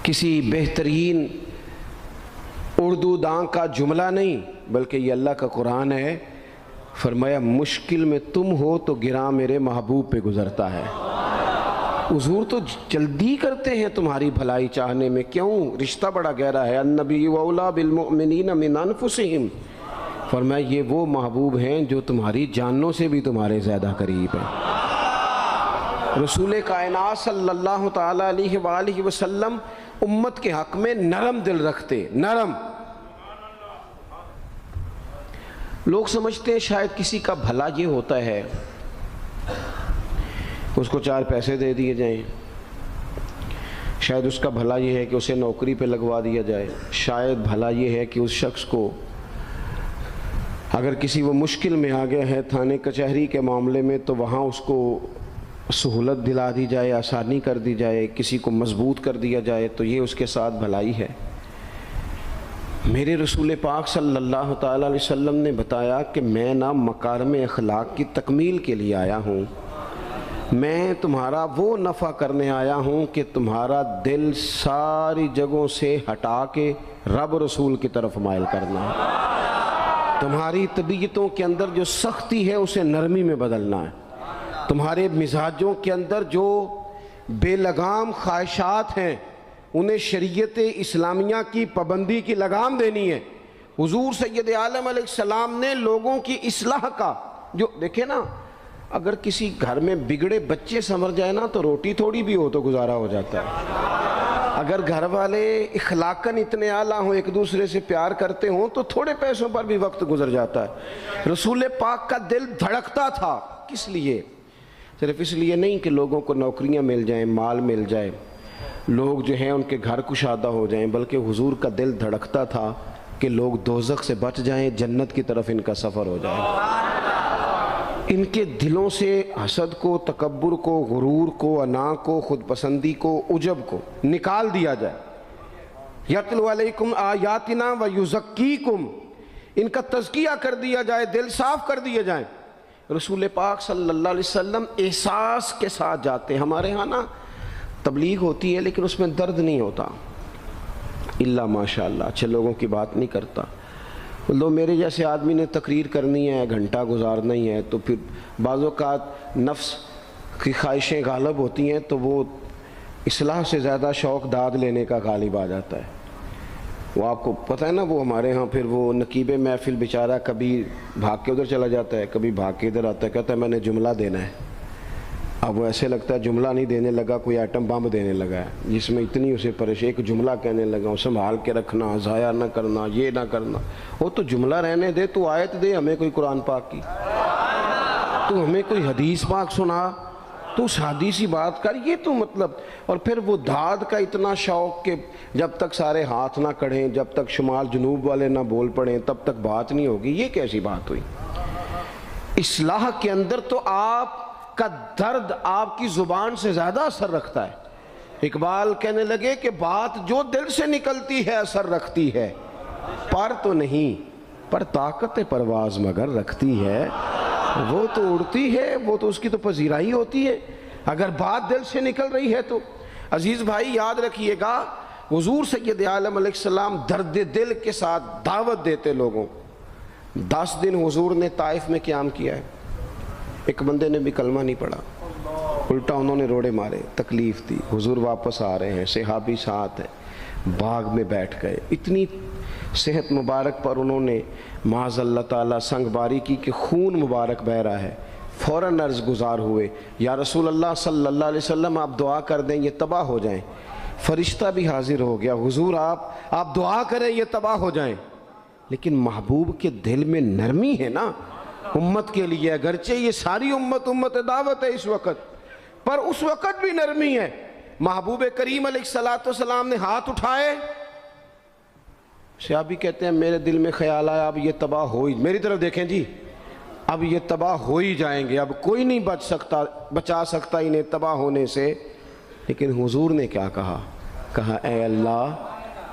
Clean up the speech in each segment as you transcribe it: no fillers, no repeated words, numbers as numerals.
کسی بہترین اردو داں کا جملہ نہیں، بلکہ یہ اللہ کا قرآن ہے۔ فرمایا مشکل میں تم ہو تو گراں میرے محبوب پہ گزرتا ہے۔ حضور تو جلدی کرتے ہیں تمہاری بھلائی چاہنے میں، کیوں؟ رشتہ بڑا گہرا ہے۔ النبی اولیٰ بالمؤمنین من انفسہم، فرمایا یہ وہ محبوب ہیں جو تمہاری جانوں سے بھی تمہارے زیادہ قریب ہیں۔ رسول کائنات صلی اللہ تعالیٰ علیہ وآلہ وسلم امت کے حق میں نرم دل رکھتے، نرم۔ لوگ سمجھتے ہیں شاید کسی کا بھلا یہ ہوتا ہے اس کو 4 پیسے دے دیے جائیں، شاید اس کا بھلا یہ ہے کہ اسے نوکری پہ لگوا دیا جائے، شاید بھلا یہ ہے کہ اس شخص کو اگر کسی وہ مشکل میں آ گیا ہے تھانے کچہری کے معاملے میں تو وہاں اس کو سہولت دلا دی جائے، آسانی کر دی جائے، کسی کو مضبوط کر دیا جائے، تو یہ اس کے ساتھ بھلائی ہے۔ میرے رسول پاک صلی اللہ تعالیٰ علیہ وسلم نے بتایا کہ میں نہ مکارم اخلاق کی تکمیل کے لیے آیا ہوں، میں تمہارا وہ نفع کرنے آیا ہوں کہ تمہارا دل ساری جگہوں سے ہٹا کے رب رسول کی طرف مائل کرنا ہے، تمہاری طبیعتوں کے اندر جو سختی ہے اسے نرمی میں بدلنا ہے، تمہارے مزاجوں کے اندر جو بے لگام خواہشات ہیں انہیں شریعت اسلامیہ کی پابندی کی لگام دینی ہے۔ حضور سید عالم علیہ السلام نے لوگوں کی اصلاح کا جو دیکھیں نا، اگر کسی گھر میں بگڑے بچے سنور جائے نا تو روٹی تھوڑی بھی ہو تو گزارا ہو جاتا ہے، اگر گھر والے اخلاقاً اتنے اعلیٰ ہوں، ایک دوسرے سے پیار کرتے ہوں تو تھوڑے پیسوں پر بھی وقت گزر جاتا ہے۔ رسول پاک کا دل دھڑکتا تھا، کس لیے؟ صرف اس لیے نہیں کہ لوگوں کو نوکریاں مل جائیں، مال مل جائے، لوگ جو ہیں ان کے گھر کشادہ ہو جائیں، بلکہ حضور کا دل دھڑکتا تھا کہ لوگ دوزخ سے بچ جائیں، جنت کی طرف ان کا سفر ہو جائے، ان کے دلوں سے حسد کو، تکبر کو، غرور کو، انا کو، خود پسندی کو، عجب کو نکال دیا جائے۔ یتلو علیکم آیاتنا ویزکیکم، ان کا تزکیہ کر دیا جائے، دل صاف کر دیے جائیں۔ رسول پاک صلی اللہ علیہ وسلم احساس کے ساتھ جاتے ہیں۔ ہمارے ہاں نا تبلیغ ہوتی ہے لیکن اس میں درد نہیں ہوتا، اللہ ماشاءاللہ اچھے لوگوں کی بات نہیں کرتا۔ لو میرے جیسے آدمی نے تقریر کرنی ہے، گھنٹہ گزارنا ہی ہے، تو پھر بعض اوقات نفس کی خواہشیں غالب ہوتی ہیں تو وہ اصلاح سے زیادہ شوق داد لینے کا غالب آ جاتا ہے۔ وہ آپ کو پتہ ہے نا، وہ ہمارے ہاں پھر وہ نقیب محفل بیچارہ کبھی بھاگ کے ادھر چلا جاتا ہے، کبھی بھاگ کے ادھر آتا ہے، کہتا ہے میں نے جملہ دینا ہے۔ اب وہ ایسے لگتا ہے جملہ نہیں دینے لگا، کوئی ایٹم بم دینے لگا ہے، جس میں اتنی اسے پریشانی، ایک جملہ کہنے لگا، سنبھال کے رکھنا، ضائع نہ کرنا، یہ نہ کرنا۔ وہ تو جملہ رہنے دے، تو آیت دے ہمیں کوئی قرآن پاک کی، تو ہمیں کوئی حدیث پاک سنا، تو اس حدیثی بات کر، یہ تو مطلب۔ اور پھر وہ داد کا اتنا شوق کہ جب تک سارے ہاتھ نہ کڑھیں، جب تک شمال جنوب والے نہ بول پڑیں تب تک بات نہیں ہوگی۔ یہ کیسی بات ہوئی؟ اصلاح کے اندر تو آپ کا درد آپ کی زبان سے زیادہ اثر رکھتا ہے۔ اقبال کہنے لگے کہ بات جو دل سے نکلتی ہے اثر رکھتی ہے، پر تو نہیں، پر طاقت پرواز مگر رکھتی ہے۔ وہ تو اڑتی ہے، وہ تو اس کی تو پذیرائی ہوتی ہے اگر بات دل سے نکل رہی ہے تو۔ عزیز بھائی یاد رکھیے گا، حضور سید عالم علیہ السلام درد دل کے ساتھ دعوت دیتے لوگوں کو۔ 10 دن حضور نے طائف میں قیام کیا ہے، ایک بندے نے بھی کلمہ نہیں پڑھا، الٹا انہوں نے روڑے مارے، تکلیف دی۔ حضور واپس آ رہے ہیں، صحابی ساتھ ہیں، باغ میں بیٹھ گئے، اتنی صحت مبارک پر انہوں نے معاذ اللہ تعالیٰ سنگ باری کی کہ خون مبارک بہہ رہا ہے۔ فوراً عرض گزار ہوئے، یا رسول اللہ صلی اللہ علیہ وسلم آپ دعا کر دیں یہ تباہ ہو جائیں۔ فرشتہ بھی حاضر ہو گیا، حضور آپ دعا کریں یہ تباہ ہو جائیں۔ لیکن محبوب کے دل میں نرمی ہے نا امت کے لیے، اگرچہ یہ ساری امت دعوت ہے اس وقت، پر اس وقت بھی نرمی ہے۔ محبوب کریم علیہ السلام نے ہاتھ اٹھائے، صحابی کہتے ہیں میرے دل میں خیال آیا اب یہ تباہ ہو ہی، میری طرف دیکھیں جی، اب یہ تباہ ہو ہی جائیں گے، اب کوئی نہیں بچا سکتا انہیں تباہ ہونے سے۔ لیکن حضور نے کیا کہا اے اللہ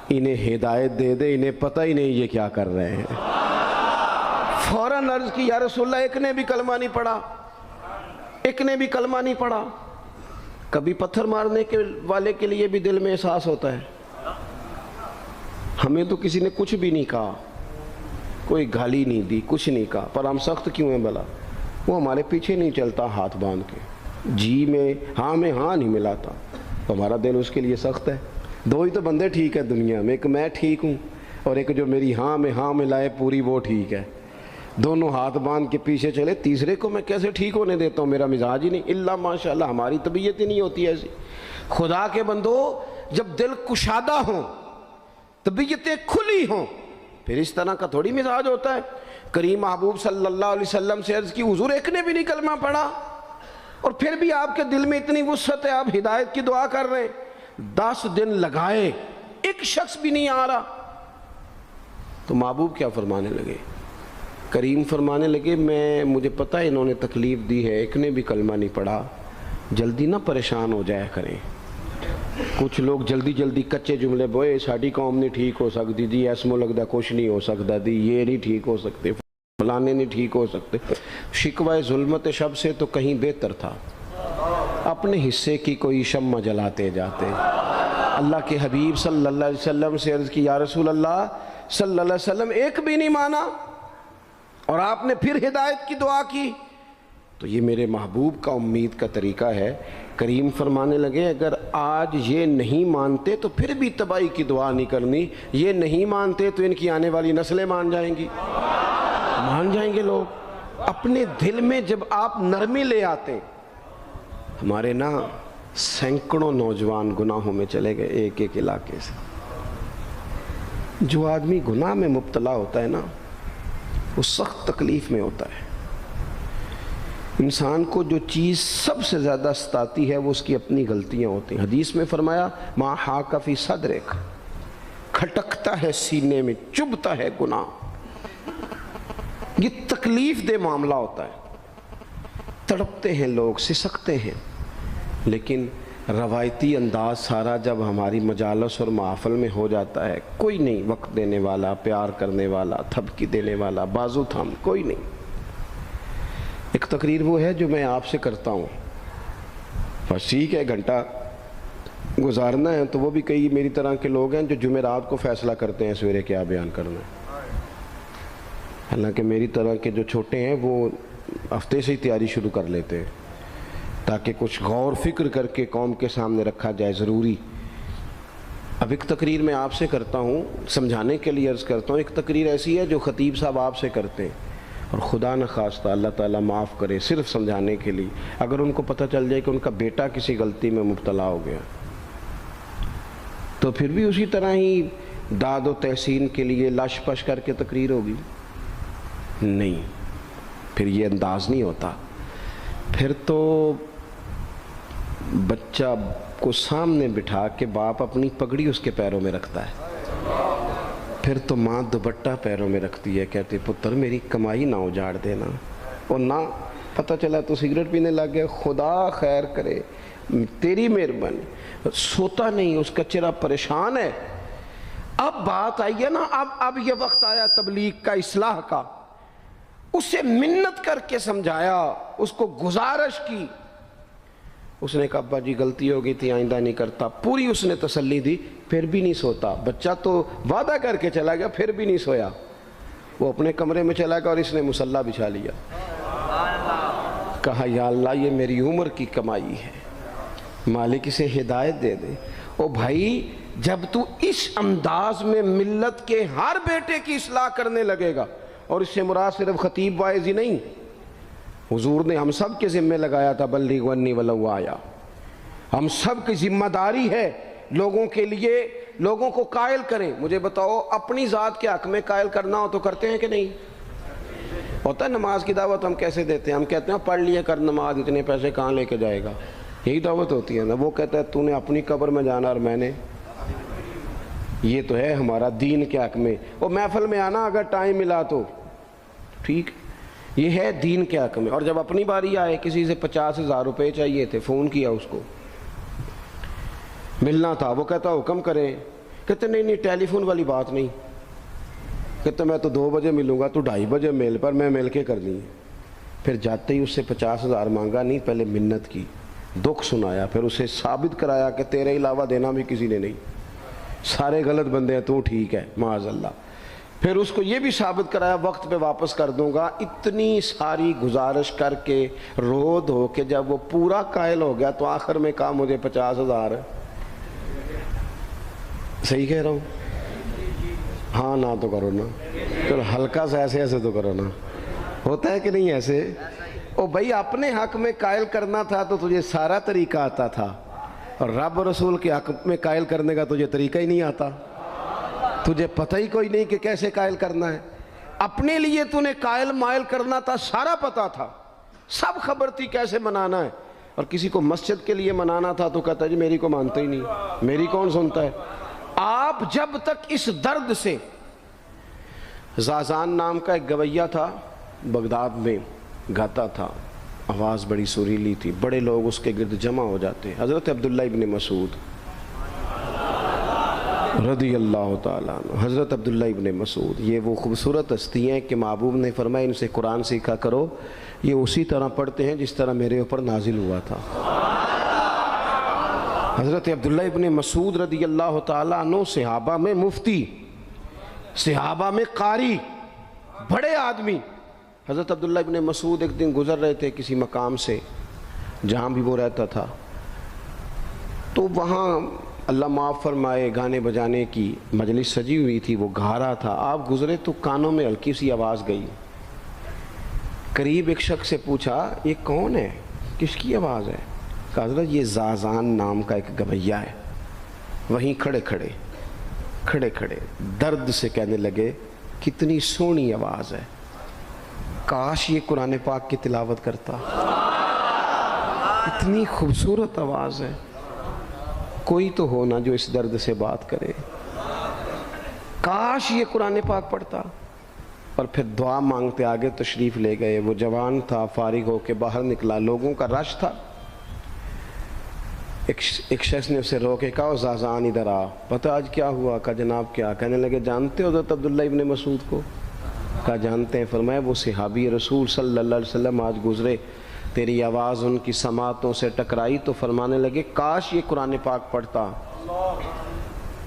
انہیں ہدایت دے دے، انہیں پتہ ہی نہیں یہ کیا کر رہے ہیں۔ فوراً عرض کی یا رسول اللہ ایک نے بھی کلمہ نہیں پڑھا، ایک نے بھی کلمہ نہیں پڑھا۔ کبھی پتھر مارنے کے والے کے لیے بھی دل میں احساس ہوتا ہے، ہمیں تو کسی نے کچھ بھی نہیں کہا، کوئی گالی نہیں دی، کچھ نہیں کہا، پر ہم سخت کیوں ہیں بھلا؟ وہ ہمارے پیچھے نہیں چلتا ہاتھ باندھ کے، جی میں ہاں نہیں ملاتا، تو ہمارا دل اس کے لیے سخت ہے۔ دو ہی تو بندے ٹھیک ہے دنیا میں، ایک میں ٹھیک ہوں اور ایک جو میری ہاں میں ہاں ملائے پوری، وہ ٹھیک ہے۔ دونوں ہاتھ باندھ کے پیچھے چلے، تیسرے کو میں کیسے ٹھیک ہونے دیتا ہوں؟ میرا مزاج ہی نہیں، اللہ ماشاءاللہ ہماری طبیعت ہی نہیں ہوتی ایسی۔ خدا کے بندو، جب دل کشادہ ہوں، طبیعتیں کھلی ہوں، پھر اس طرح کا تھوڑی مزاج ہوتا ہے۔ کریم محبوب صلی اللہ علیہ وسلم سے عرض کی، حضور ایک نے بھی نہیں کلمہ پڑھا اور پھر بھی آپ کے دل میں اتنی وسعت ہے، آپ ہدایت کی دعا کر رہے ہیں، 10 دن لگائے ایک شخص بھی نہیں آ رہا۔ تو محبوب کیا فرمانے لگے؟ کریم فرمانے لگے، مجھے پتہ ہے انہوں نے تکلیف دی ہے، ایک نے بھی کلمہ نہیں پڑھا، جلدی نہ پریشان ہو جایا کریں۔ کچھ لوگ جلدی کچے جملے بوئے، ساڈی قوم نہیں ٹھیک ہو سکتی جی، ایسمو لگتا کچھ نہیں ہو سکتا دی، یہ نہیں ٹھیک ہو سکتے، فلانے نہیں ٹھیک ہو سکتے۔ شکوہ ظلمت شب سے تو کہیں بہتر تھا، اپنے حصے کی کوئی شمع جلاتے جاتے۔ اللہ کے حبیب صلی اللہ علیہ وسلم سے عرض کی، یا رسول اللہ صلی اللہ علیہ وسلم ایک بھی نہیں مانا اور آپ نے پھر ہدایت کی دعا کی؟ تو یہ میرے محبوب کا امید کا طریقہ ہے۔ کریم فرمانے لگے، اگر آج یہ نہیں مانتے تو پھر بھی تباہی کی دعا نہیں کرنی، یہ نہیں مانتے تو ان کی آنے والی نسلیں مان جائیں گی، مان جائیں گے لوگ۔ اپنے دل میں جب آپ نرمی لے آتے، ہمارے نا سینکڑوں نوجوان گناہوں میں چلے گئے ایک ایک علاقے سے۔ جو آدمی گناہ میں مبتلا ہوتا ہے نا، وہ سخت تکلیف میں ہوتا ہے۔ انسان کو جو چیز سب سے زیادہ ستاتی ہے وہ اس کی اپنی غلطیاں ہوتی ہیں۔ حدیث میں فرمایا، ما حاک فی صدرک، کھٹکتا ہے سینے میں، چبھتا ہے گناہ۔ یہ تکلیف دہ معاملہ ہوتا ہے، تڑپتے ہیں لوگ، سسکتے ہیں، لیکن روایتی انداز سارا جب ہماری مجالس اور محافل میں ہو جاتا ہے، کوئی نہیں وقت دینے والا، پیار کرنے والا، تھپکی دینے والا، بازو تھام، کوئی نہیں۔ ایک تقریر وہ ہے جو میں آپ سے کرتا ہوں، بس ٹھیک ہے گھنٹہ گزارنا ہے، تو وہ بھی کئی میری طرح کے لوگ ہیں جو جمعرات کو فیصلہ کرتے ہیں سویرے کیا بیان کرنا ہے۔ حالانکہ میری طرح کے جو چھوٹے ہیں وہ ہفتے سے ہی تیاری شروع کر لیتے ہیں تاکہ کچھ غور فکر کر کے قوم کے سامنے رکھا جائے، ضروری۔ اب ایک تقریر میں آپ سے کرتا ہوں، سمجھانے کے لیے عرض کرتا ہوں۔ ایک تقریر ایسی ہے جو خطیب صاحب آپ سے کرتے ہیں، اور خدا نخواستہ اللہ تعالیٰ معاف کرے، صرف سمجھانے کے لیے، اگر ان کو پتہ چل جائے کہ ان کا بیٹا کسی غلطی میں مبتلا ہو گیا تو پھر بھی اسی طرح ہی داد و تحسین کے لیے لش پش کر کے تقریر ہوگی؟ نہیں، پھر یہ انداز نہیں ہوتا۔ پھر تو بچہ کو سامنے بٹھا کے باپ اپنی پگڑی اس کے پیروں میں رکھتا ہے، پھر تو ماں دوپٹہ پیروں میں رکھتی ہے، کہتی پتر میری کمائی نہ اجاڑ دینا، اور نہ پتہ چلا تو سگریٹ پینے لگ گیا، خدا خیر کرے، تیری مہربانی۔ سوتا نہیں، اس کا چہرہ پریشان ہے۔ اب بات آئی ہے نا، اب یہ وقت آیا تبلیغ کا، اصلاح کا۔ اسے منت کر کے سمجھایا، اس کو گزارش کی، اس نے کہا ابا جی غلطی ہو گئی تھی، آئندہ نہیں کرتا، پوری اس نے تسلی دی، پھر بھی نہیں سوتا۔ بچہ تو وعدہ کر کے چلا گیا، پھر بھی نہیں سویا، وہ اپنے کمرے میں چلا گیا اور اس نے مصلی بچھا لیا۔ کہا یا اللہ یہ میری عمر کی کمائی ہے، مالک اسے ہدایت دے دے۔ او بھائی جب تو اس انداز میں ملت کے ہر بیٹے کی اصلاح کرنے لگے گا، اور اس سے مراد صرف خطیب واعظ ہی نہیں، حضور نے ہم سب کے ذمہ لگایا تھا بلغ عنی ولو آیا، ہم سب کی ذمہ داری ہے لوگوں کے لیے، لوگوں کو قائل کریں۔ مجھے بتاؤ اپنی ذات کے حق میں قائل کرنا ہو تو کرتے ہیں کہ نہیں؟ ہوتا ہے نماز کی دعوت ہم کیسے دیتے ہیں؟ ہم کہتے ہیں پڑھ لیے کر نماز، اتنے پیسے کہاں لے کے جائے گا، یہی دعوت ہوتی ہے نا۔ وہ کہتا ہے تو نے اپنی قبر میں جانا اور میں نے، یہ تو ہے ہمارا دین کے حق میں۔ وہ محفل میں آنا اگر ٹائم ملا تو ٹھیک، یہ ہے دین کے حق میں۔ اور جب اپنی باری آئے، کسی سے 50,000 روپے چاہیے تھے، فون کیا اس کو، ملنا تھا، وہ کہتا حکم کریں، کہتے نہیں ٹیلی فون والی بات نہیں، کہتے میں تو 2 بجے ملوں گا، تو 2:30 بجے مل، پر میں مل کے کرنی ہے۔ پھر جاتے ہی اس سے 50,000 مانگا نہیں، پہلے منت کی، دکھ سنایا، پھر اسے ثابت کرایا کہ تیرے علاوہ دینا بھی کسی نے نہیں، سارے غلط بندے ہیں، تو ٹھیک ہے معاذ اللہ۔ پھر اس کو یہ بھی ثابت کرایا وقت پہ واپس کر دوں گا۔ اتنی ساری گزارش کر کے رو دھو کے جب وہ پورا قائل ہو گیا تو آخر میں کہا مجھے 50,000 ہے۔ صحیح کہہ رہا ہوں؟ ہاں نہ تو کرو نا، چلو ہلکا سا ایسے ایسے تو کرو نا، ہوتا ہے کہ نہیں ایسے؟ او بھائی اپنے حق میں قائل کرنا تھا تو تجھے سارا طریقہ آتا تھا، اور رب رسول کے حق میں قائل کرنے کا تجھے طریقہ ہی نہیں آتا، تجھے پتہ ہی کوئی نہیں کہ کیسے قائل کرنا ہے۔ اپنے لیے تو نے قائل مائل کرنا تھا، سارا پتہ تھا، سب خبر تھی کیسے منانا ہے، اور کسی کو مسجد کے لیے منانا تھا تو کہتا ہے جی میری کو مانتا ہی نہیں، میری کون سنتا ہے۔ آپ جب تک اس درد سے، زازان نام کا ایک گویہ تھا بغداد میں، گاتا تھا، آواز بڑی سریلی تھی، بڑے لوگ اس کے گرد جمع ہو جاتے، حضرت عبداللہ ابن مسعود رضی اللہ تعالیٰ عنہ، حضرت عبداللہ ابن مسعود، یہ وہ خوبصورت ہستی ہیں کہ محبوب نے فرمایا ان سے قرآن سیکھا کرو، یہ اسی طرح پڑھتے ہیں جس طرح میرے اوپر نازل ہوا تھا۔ حضرت عبداللہ ابن مسعود رضی اللہ تعالیٰ عنہ صحابہ میں مفتی، صحابہ میں قاری، بڑے آدمی۔ حضرت عبداللہ ابن مسعود ایک دن گزر رہے تھے کسی مقام سے جہاں بھی وہ رہتا تھا، تو وہاں اللہ معاف فرمائے گانے بجانے کی مجلس سجی ہوئی تھی، وہ گا رہا تھا، آپ گزرے تو کانوں میں ہلکی سی آواز گئی، قریب ایک شخص سے پوچھا یہ کون ہے، کس کی آواز ہے؟ کہا حضرت یہ زازان نام کا ایک گویہ ہے۔ وہیں کھڑے کھڑے درد سے کہنے لگے کتنی سونی آواز ہے، کاش یہ قرآن پاک کی تلاوت کرتا، اتنی خوبصورت آواز ہے، کوئی تو ہو نا جو اس درد سے بات کرے، کاش یہ قرآن پاک پڑھتا۔ اور پھر دعا مانگتے آگے تشریف لے گئے، وہ جوان تھا، فارغ ہو کے باہر نکلا، لوگوں کا رش تھا، ایک شخص نے اسے روکے، کہا زازان ادھر آ، پتہ آج کیا ہوا؟ کہا جناب کیا؟ کہنے لگے جانتے ہو حضرت عبداللہ ابن مسعود کو؟ کہا جانتے ہیں۔ فرمایا وہ صحابی رسول صلی اللہ علیہ وسلم آج گزرے، تیری آواز ان کی سماعتوں سے ٹکرائی تو فرمانے لگے کاش یہ قرآن پاک پڑھتا۔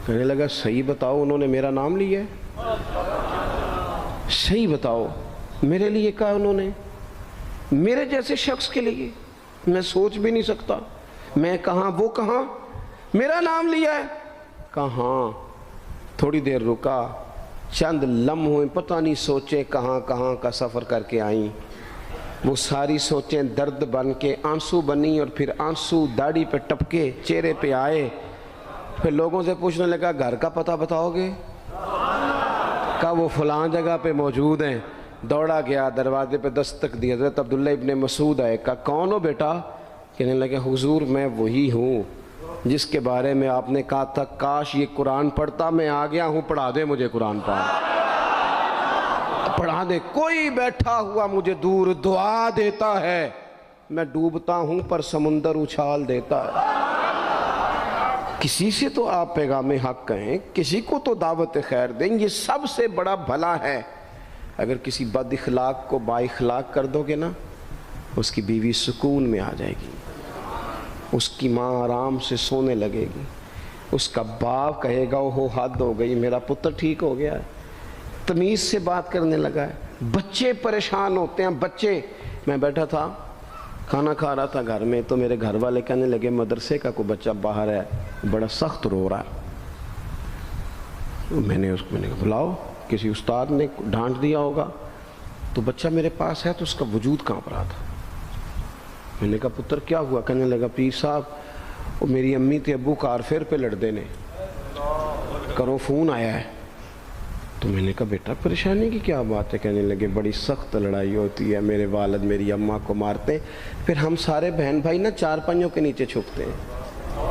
کہنے لگا صحیح بتاؤ انہوں نے میرا نام لیا ہے؟ صحیح بتاؤ میرے لیے کہا انہوں نے؟ میرے جیسے شخص کے لیے؟ میں سوچ بھی نہیں سکتا، میں کہاں وہ کہاں، میرا نام لیا ہے؟ کہاں؟ تھوڑی دیر رکا، چند لمحوں پتہ نہیں سوچیں کہاں کہاں کا سفر کر کے آئیں، وہ ساری سوچیں درد بن کے آنسو بنی، اور پھر آنسو داڑھی پہ ٹپکے چہرے پہ آئے۔ پھر لوگوں سے پوچھنے لگا گھر کا پتہ بتاؤ گے؟ کہا وہ فلاں جگہ پہ موجود ہیں۔ دوڑا گیا، دروازے پہ دستک دی، حضرت عبداللہ ابن مسعود آئے، کہا کون ہو بیٹا؟ کہنے لگے حضور میں وہی ہوں جس کے بارے میں آپ نے کہا تھا کاش یہ قرآن پڑھتا، میں آ گیا ہوں، پڑھا دے مجھے قرآن پاک، پڑھا دے۔ کوئی بیٹھا ہوا مجھے دور دعا دیتا ہے، میں ڈوبتا ہوں پر سمندر اچھال دیتا ہے۔ کسی سے تو آپ پیغام حق کہیں، کسی کو تو دعوت خیر دیں، یہ سب سے بڑا بھلا ہے۔ اگر کسی بد اخلاق کو با اخلاق کر دو گے نا، اس کی بیوی سکون میں آ جائے گی، اس کی ماں آرام سے سونے لگے گی، اس کا باپ کہے گا وہ حد ہو گئی، میرا پتر ٹھیک ہو گیا ہے، تمیز سے بات کرنے لگا ہے۔ بچے پریشان ہوتے ہیں، بچے، میں بیٹھا تھا کھانا کھا رہا تھا گھر میں، تو میرے گھر والے کہنے لگے مدرسے کا کوئی بچہ باہر ہے بڑا سخت رو رہا ہے۔ میں نے کہا بلاؤ، کسی استاد نے ڈانٹ دیا ہوگا، تو بچہ میرے پاس ہے تو اس کا وجود کانپ رہا تھا۔ میں نے کہا پتر کیا ہوا؟ کہنے لگا پیر صاحب وہ میری امی تے ابو کار پھر پہ لڑتے نے، کرو فون آیا ہے۔ تو میں نے کہا بیٹا پریشانی کی کیا بات ہے؟ کہنے لگے بڑی سخت لڑائی ہوتی ہے، میرے والد میری اماں کو مارتے ہیں، پھر ہم سارے بہن بھائی نا چار پنجوں کے نیچے چھپتے ہیں،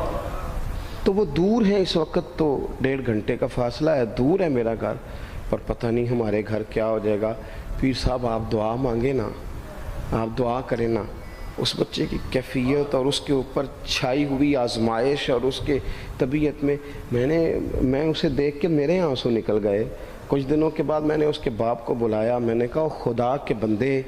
تو وہ دور ہیں، اس وقت تو 1.5 گھنٹے کا فاصلہ ہے، دور ہے میرا گھر، پر پتہ نہیں ہمارے گھر کیا ہو جائے گا۔ پیر صاحب آپ دعا مانگے نا، آپ دعا کریں نا، اس بچے کی کیفیت اور اس کے اوپر چھائی ہوئی آزمائش اور اس کے طبیعت میں اسے دیکھ کے میرے آنسو نکل گئے۔ کچھ دنوں کے بعد میں نے اس کے باپ کو بلایا، میں نے کہا خدا کے بندے،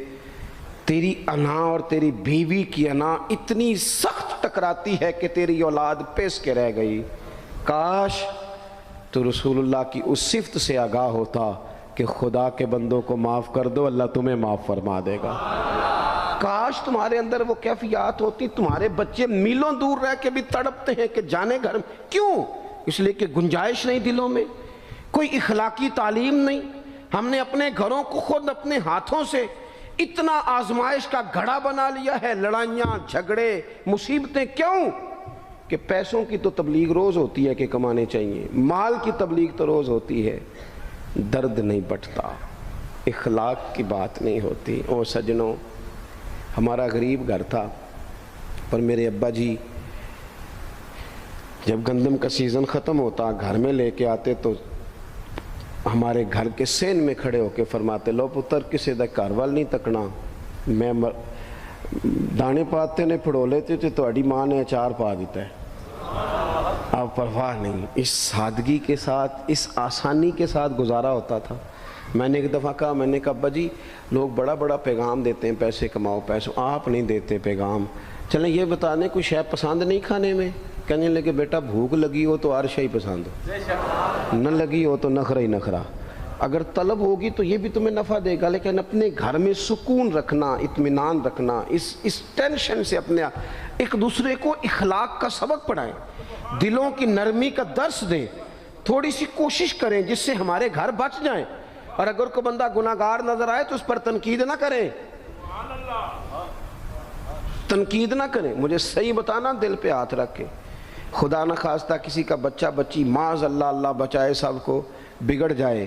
تیری انا اور تیری بیوی کی انا اتنی سخت ٹکراتی ہے کہ تیری اولاد پیس کے رہ گئی، کاش تو رسول اللہ کی اس صفت سے آگاہ ہوتا کہ خدا کے بندوں کو معاف کر دو، اللہ تمہیں معاف فرما دے گا۔ کاش تمہارے اندر وہ کیفیات ہوتی۔ تمہارے بچے میلوں دور رہ کے بھی تڑپتے ہیں کہ جانے گھر میں، کیوں؟ اس لیے کہ گنجائش نہیں دلوں میں، کوئی اخلاقی تعلیم نہیں۔ ہم نے اپنے گھروں کو خود اپنے ہاتھوں سے اتنا آزمائش کا گھڑا بنا لیا ہے، لڑائیاں، جھگڑے، مصیبتیں، کیوں؟ کہ پیسوں کی تو تبلیغ روز ہوتی ہے کہ کمانے چاہیے، مال کی تبلیغ تو روز ہوتی ہے، درد نہیں بٹتا، اخلاق کی بات نہیں ہوتی۔ اور سجنوں، ہمارا غریب گھر تھا، پر میرے ابا جی جب گندم کا سیزن ختم ہوتا گھر میں لے کے آتے تو ہمارے گھر کے سین میں کھڑے ہو کے فرماتے، لو پتر کسے دا گھر وال نہیں تکنا، میں دانے پاتے نے پھڑو لیتے تھے تو اڈی ماں نے اچار پا دیتا ہے، اب پرواہ نہیں۔ اس سادگی کے ساتھ، اس آسانی کے ساتھ گزارا ہوتا تھا۔ میں نے ایک دفعہ کہا، میں نے کہا ابا جی لوگ بڑا بڑا پیغام دیتے ہیں، پیسے کماؤ پیسوں، آپ نہیں دیتے پیغام، چلیں یہ بتا دیں کوئی شے پسند نہیں کھانے میں؟ کہنے لگے بیٹا بھوک لگی ہو تو ہر شے پسند ہو، نہ لگی ہو تو نخرا ہی نخرا، اگر طلب ہوگی تو یہ بھی تمہیں نفع دے گا، لیکن اپنے گھر میں سکون رکھنا، اطمینان رکھنا، اس ٹینشن سے اپنے ایک دوسرے کو اخلاق کا سبق پڑھائیں، دلوں کی نرمی کا درس دیں، تھوڑی سی کوشش کریں جس سے ہمارے گھر بچ جائیں، اور اگر کوئی بندہ گناہگار نظر آئے تو اس پر تنقید نہ کریں، تنقید نہ کریں، مجھے صحیح بتانا، دل پہ ہاتھ رکھ کے۔ خدا نہ خواستہ کسی کا بچہ بچی معاذ اللہ، اللہ بچائے سب کو، بگڑ جائے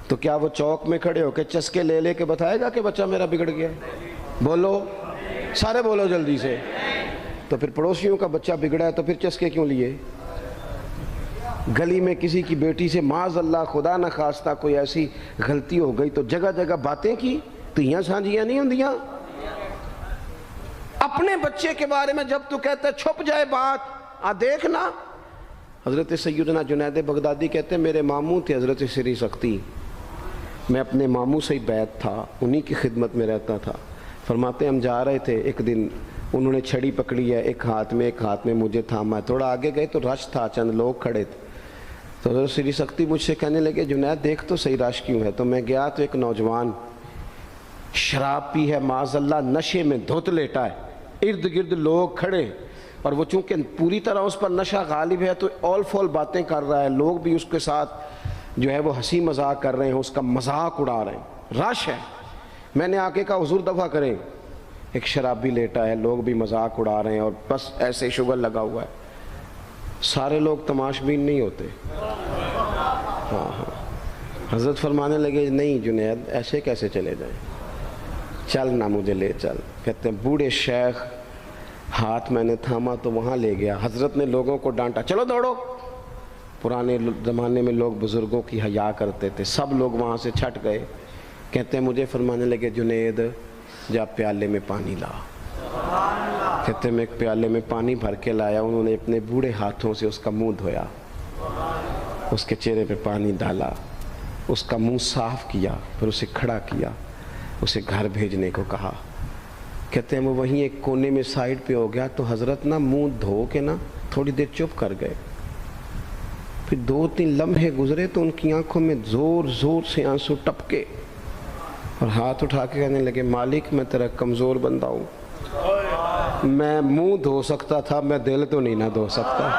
تو کیا وہ چوک میں کھڑے ہو کے چسکے لے لے کے بتائے گا کہ بچہ میرا بگڑ گیا؟ بولو سارے، بولو جلدی سے۔ تو پھر پڑوسیوں کا بچہ بگڑا ہے تو پھر چسکے کیوں لیے؟ گلی میں کسی کی بیٹی سے معاذ اللہ خدا نہ خواستہ کوئی ایسی غلطی ہو گئی تو جگہ جگہ باتیں کی، تیاں سانجیاں نہیں ہوندیاں؟ اپنے بچے کے بارے میں جب تو کہتا ہے چھپ جائے بات، دیکھنا۔ حضرت سیدنا جنید بغدادی کہتے ہیں میرے ماموں تھے حضرت سری سختی، میں اپنے ماموں سے ہی بیعت تھا، انہی کی خدمت میں رہتا تھا۔ فرماتے ہیں ہم جا رہے تھے، ایک دن انہوں نے چھڑی پکڑی ہے، ایک ہاتھ میں مجھے تھاما ہے، تھوڑا آگے گئے تو رش تھا، چند لوگ کھڑے تھے، تو حضرت سری سختی مجھ سے کہنے لگے جنید دیکھ تو صحیح رش کیوں ہے؟ تو میں گیا تو ایک نوجوان شراب پی ہے، معاذ اللہ نشے میں دھت لیٹا ہے، ارد گرد لوگ کھڑے، اور وہ چونکہ پوری طرح اس پر نشہ غالب ہے تو اول فول باتیں کر رہا ہے، لوگ بھی اس کے ساتھ جو ہے وہ ہنسی مذاق کر رہے ہیں، اس کا مذاق اڑا رہے ہیں، رش ہے۔ میں نے آ کے کہا حضور دفع کریں، ایک شرابی لیٹا ہے، لوگ بھی مذاق اڑا رہے ہیں اور بس ایسے شغل لگا ہوا ہے۔ سارے لوگ تماش بین نہیں ہوتے۔ ہاں حضرت فرمانے لگے نہیں جنید ایسے کیسے چلے جائیں، چل نہ مجھے لے چل۔ کہتے ہیں بوڑھے شیخ، ہاتھ میں نے تھاما تو وہاں لے گیا، حضرت نے لوگوں کو ڈانٹا چلو دوڑو۔ پرانے زمانے میں لوگ بزرگوں کی حیا کرتے تھے، سب لوگ وہاں سے چھٹ گئے۔ کہتے ہیں مجھے فرمانے لگے جنید جا پیالے میں پانی لا۔ کہتے ہیں میں ایک پیالے میں پانی بھر کے لایا، انہوں نے اپنے بوڑھے ہاتھوں سے اس کا منہ دھویا، اس کے چہرے پہ پانی ڈالا، اس کا منہ صاف کیا، پھر اسے کھڑا کیا، اسے گھر بھیجنے کو کہا۔ کہتے ہیں وہ وہیں ایک کونے میں سائیڈ پہ ہو گیا تو حضرت نا منہ دھو کے نا تھوڑی دیر چپ کر گئے، پھر 2-3 لمحے گزرے تو ان کی آنکھوں میں زور زور سے آنسو ٹپکے اور ہاتھ اٹھا کے کہنے لگے مالک میں تیرا کمزور بندہ ہوں، میں منہ دھو سکتا تھا، میں دل تو نہیں نہ دھو سکتا،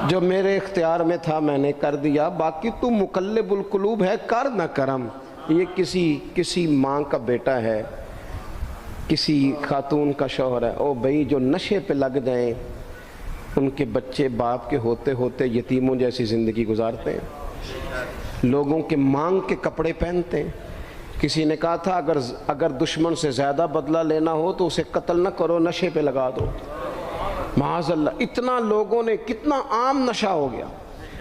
جو میرے اختیار میں تھا میں نے کر دیا، باقی تو مقلب القلوب ہے، کر نہ کرم۔ یہ کسی ماں کا بیٹا ہے، کسی خاتون کا شوہر ہے، او بھائی جو نشے پہ لگ جائیں ان کے بچے باپ کے ہوتے ہوتے یتیموں جیسی زندگی گزارتے ہیں، لوگوں کے مانگ کے کپڑے پہنتے ہیں۔ کسی نے کہا تھا اگر دشمن سے زیادہ بدلہ لینا ہو تو اسے قتل نہ کرو، نشے پہ لگا دو۔ معاذ اللہ، اتنا لوگوں نے، کتنا عام نشہ ہو گیا۔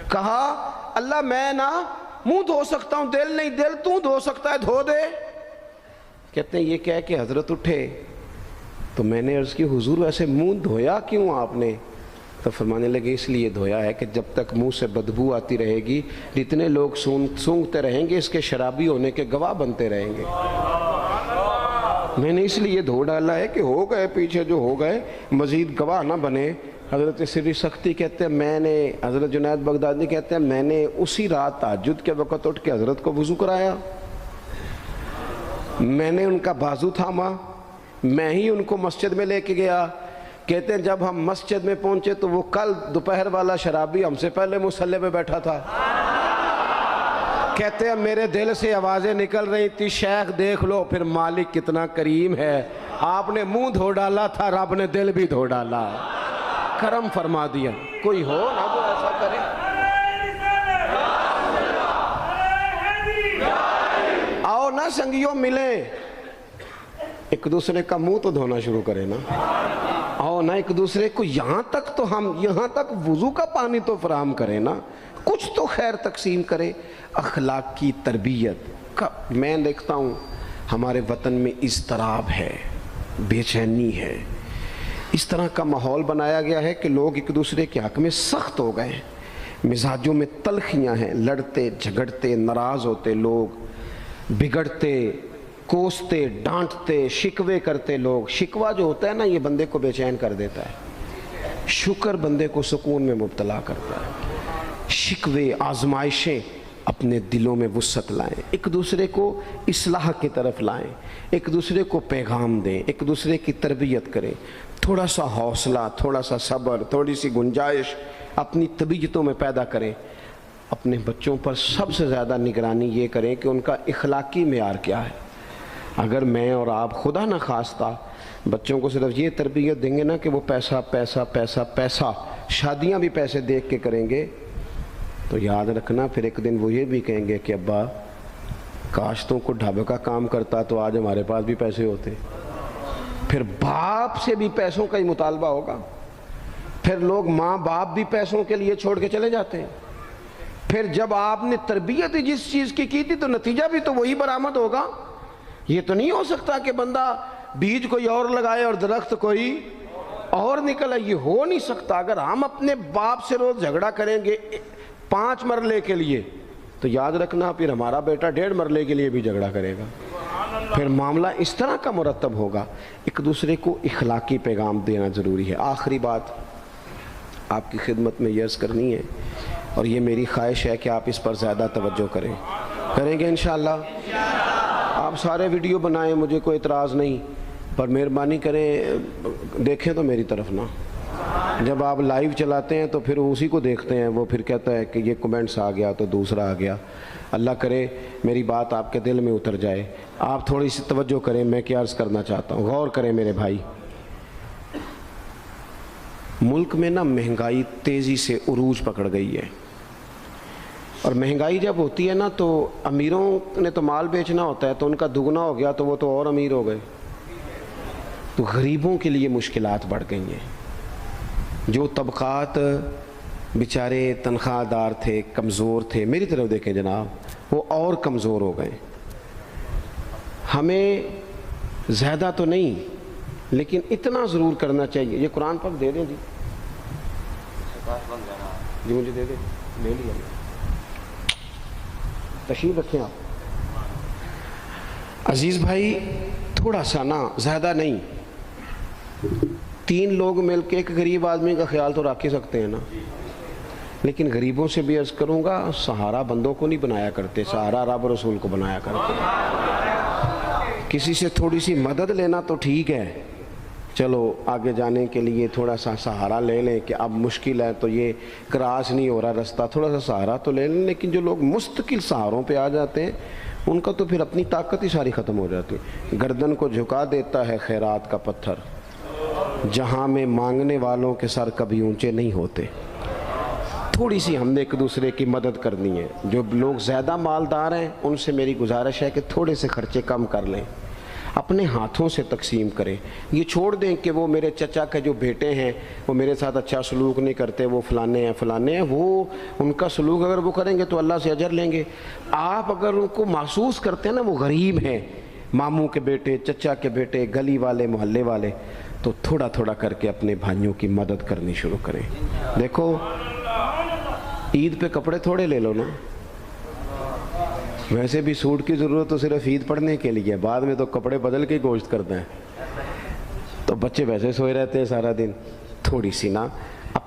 کہا اللہ میں نا منہ دھو سکتا ہوں، دل نہیں، دل تو دھو سکتا ہے، دھو دے۔ کہتے ہیں یہ کہہ کہ حضرت اٹھے تو میں نے عرض کی حضور ویسے منہ دھویا کیوں آپ نے؟ تو فرمانے لگے اس لیے دھویا ہے کہ جب تک منہ سے بدبو آتی رہے گی جتنے لوگ سونگتے رہیں گے اس کے شرابی ہونے کے گواہ بنتے رہیں گے، میں نے اس لیے دھو ڈالا ہے کہ ہو گئے پیچھے جو ہو گئے مزید گواہ نہ بنے، حضرت سری سختی کہتے ہیں میں نے، حضرت جنید بغدادی کہتے ہیں میں نے اسی رات تہجد کے وقت اٹھ کے حضرت کو وضو کرایا، میں نے ان کا بازو تھاما، میں ہی ان کو مسجد میں لے کے گیا۔ کہتے ہیں جب ہم مسجد میں پہنچے تو وہ کل دوپہر والا شرابی ہم سے پہلے مصلی پہ بیٹھا تھا۔ کہتے ہیں میرے دل سے آوازیں نکل رہی تھی شیخ دیکھ لو پھر مالک کتنا کریم ہے، آپ نے منہ دھو ڈالا تھا، رب نے دل بھی دھو ڈالا، کرم فرما دیا۔ کوئی ہو نا جو ایسا کرے؟ آؤ نا سنگیوں ملیں، ایک دوسرے کا منہ تو دھونا شروع کرے نا، آؤ نا ایک دوسرے کو یہاں تک تو ہم یہاں تک وضو کا پانی تو فراہم کریں نا، کچھ تو خیر تقسیم کرے۔ اخلاق کی تربیت کا میں دیکھتا ہوں ہمارے وطن میں اضطراب ہے، بے چینی ہے، اس طرح کا ماحول بنایا گیا ہے کہ لوگ ایک دوسرے کے حق میں سخت ہو گئے ہیں، مزاجوں میں تلخیاں ہیں، لڑتے جھگڑتے ناراض ہوتے لوگ، بگڑتے کوستے ڈانٹتے شکوے کرتے لوگ۔ شکوہ جو ہوتا ہے نا یہ بندے کو بے چین کر دیتا ہے، شکر بندے کو سکون میں مبتلا کرتا ہے۔ شکوے آزمائشیں اپنے دلوں میں وسعت لائیں، ایک دوسرے کو اصلاح کی طرف لائیں، ایک دوسرے کو پیغام دیں، ایک دوسرے کی تربیت کریں، تھوڑا سا حوصلہ، تھوڑا سا صبر، تھوڑی سی گنجائش اپنی طبیعتوں میں پیدا کریں۔ اپنے بچوں پر سب سے زیادہ نگرانی یہ کریں کہ ان کا اخلاقی معیار کیا ہے۔ اگر میں اور آپ خدا نہ خواستہ بچوں کو صرف یہ تربیت دیں گے نا کہ وہ پیسہ پیسہ پیسہ پیسہ، شادیاں بھی پیسے دیکھ کے کریں گے، تو یاد رکھنا پھر ایک دن وہ یہ بھی کہیں گے کہ ابا کاش تو کو ڈھابے کا کام کرتا تو آج ہمارے پاس بھی پیسے ہوتے۔ پھر باپ سے بھی پیسوں کا ہی مطالبہ ہوگا، پھر لوگ ماں باپ بھی پیسوں کے لیے چھوڑ کے چلے جاتے ہیں۔ پھر جب آپ نے تربیت جس چیز کی تھی تو نتیجہ بھی تو وہی برآمد ہوگا۔ یہ تو نہیں ہو سکتا کہ بندہ بیج کوئی اور لگائے اور درخت کوئی اور نکلے، یہ ہو نہیں سکتا۔ اگر ہم اپنے باپ سے روز جھگڑا کریں گے 5 مرلے کے لیے تو یاد رکھنا پھر ہمارا بیٹا 1.5 مرلے کے لیے بھی جھگڑا کرے گا، پھر معاملہ اس طرح کا مرتب ہوگا۔ ایک دوسرے کو اخلاقی پیغام دینا ضروری ہے۔ آخری بات آپ کی خدمت میں یہ عرض کرنی ہے اور یہ میری خواہش ہے کہ آپ اس پر زیادہ توجہ کریں گے انشاءاللہ۔ آپ سارے ویڈیو بنائیں، مجھے کوئی اعتراض نہیں، پر مہربانی کریں دیکھیں تو میری طرف نہ۔ جب آپ لائیو چلاتے ہیں تو پھر اسی کو دیکھتے ہیں، وہ پھر کہتا ہے کہ یہ کمنٹس آ گیا تو دوسرا آ گیا۔ اللہ کرے میری بات آپ کے دل میں اتر جائے، آپ تھوڑی سی توجہ کریں، میں کیا عرض کرنا چاہتا ہوں، غور کریں میرے بھائی۔ ملک میں نا مہنگائی تیزی سے عروج پکڑ گئی ہے، اور مہنگائی جب ہوتی ہے نا تو امیروں نے تو مال بیچنا ہوتا ہے تو ان کا دگنا ہو گیا تو وہ تو اور امیر ہو گئے، تو غریبوں کے لیے مشکلات بڑھ گئی ہیں۔ جو طبقات بیچارے تنخواہ دار تھے، کمزور تھے، میری طرف دیکھیں جناب، وہ اور کمزور ہو گئے۔ ہمیں زیادہ تو نہیں لیکن اتنا ضرور کرنا چاہیے۔ یہ قرآن پاک دے دیں جی، جی مجھے دے دیں، لے لیا، تشریف رکھیں آپ۔ عزیز بھائی تھوڑا سا نا، زیادہ نہیں، 3 لوگ مل کے ایک غریب آدمی کا خیال تو رکھ ہی سکتے ہیں نا، لیکن غریبوں سے بھی عرض کروں گا سہارا بندوں کو نہیں بنایا کرتے، سہارا رب رسول کو بنایا کرتے۔ کسی سے تھوڑی سی مدد لینا تو ٹھیک ہے، چلو آگے جانے کے لیے تھوڑا سا سہارا لے لیں کہ اب مشکل ہے تو یہ کراس نہیں ہو رہا رستہ، تھوڑا سا سہارا تو لے لیں، لیکن جو لوگ مستقل سہاروں پہ آ جاتے ہیں ان کا تو پھر اپنی طاقت ہی ساری ختم ہو جاتی ہے۔ گردن کو جھکا دیتا ہے خیرات کا پتھر، جہاں میں مانگنے والوں کے سر کبھی اونچے نہیں ہوتے۔ تھوڑی سی ہم نے ایک دوسرے کی مدد کرنی ہے۔ جو لوگ زیادہ مالدار ہیں ان سے میری گزارش ہے کہ تھوڑے سے خرچے کم کر لیں، اپنے ہاتھوں سے تقسیم کریں۔ یہ چھوڑ دیں کہ وہ میرے چچا کے جو بیٹے ہیں وہ میرے ساتھ اچھا سلوک نہیں کرتے، وہ فلانے ہیں، وہ ان کا سلوک اگر وہ کریں گے تو اللہ سے اجر لیں گے۔ آپ اگر ان کو محسوس کرتے ہیں نا وہ غریب ہیں، ماموں کے بیٹے، چچا کے بیٹے، گلی والے، محلے والے، تو تھوڑا تھوڑا کر کے اپنے بھائیوں کی مدد کرنی شروع کریں۔ دیکھو عید پہ کپڑے تھوڑے لے لو نا، ویسے بھی سوٹ کی ضرورت تو صرف عید پڑھنے کے لیے، بعد میں تو کپڑے بدل کے گوشت کرتے ہیں، تو بچے ویسے سوئے رہتے ہیں سارا دن۔ تھوڑی سی نا